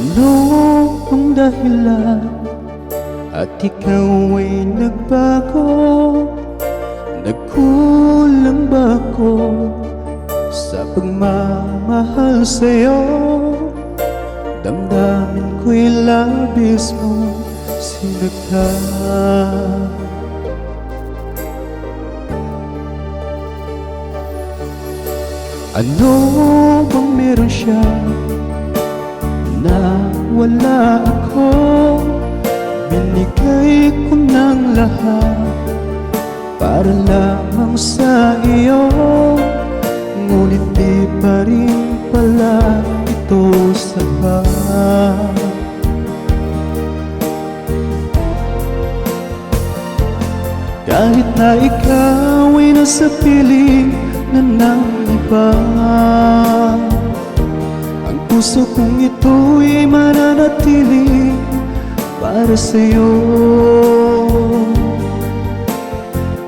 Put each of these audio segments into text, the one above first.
Ano ang dahilan at ikaw ay nagbago? Nagkulang ba ako sa pagmamahal sa'yo? Damdamin ko'y labis mong sinagta. Ano bang meron siya na wala ako? Binigay ko ng lahat para lamang sa iyo, ngunit di pa rin pala ito sapat. Kahit na ikaw ay nasa piling na ng iba, ang puso kong ito'y mananatili para sa'yo.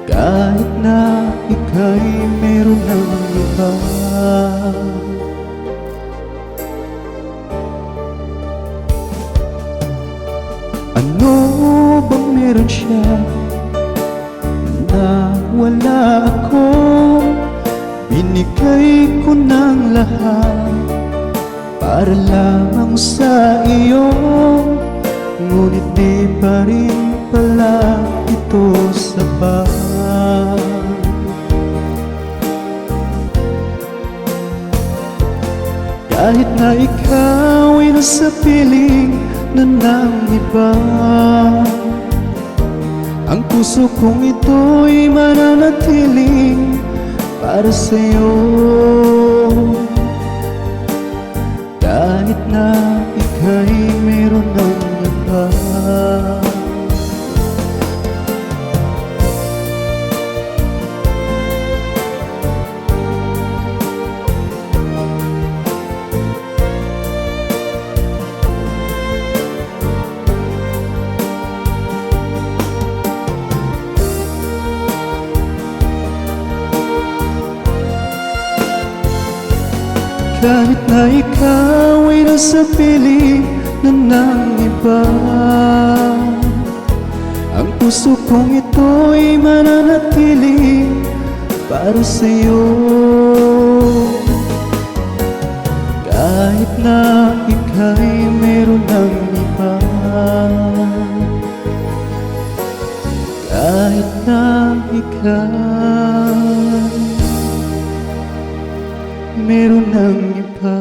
Kahit na ika'y meron ng iba. Ano bang meron siya na wala ako? Binigay ko ng lahat para lamang sa iyo, ngunit di pa rin pala ito sapat. Kahit na ikaw ay nasa piling na ng iba, ang puso kong ito'y mananatiling para sa'yo. Kahit na ika'y meron ng iba. Kahit na ikaw ay nasa piling na ng iba, ang puso kong ito'y mananatili para sa'yo. Kahit na ika'y meron ng iba, kahit na ika'y meron ng iba.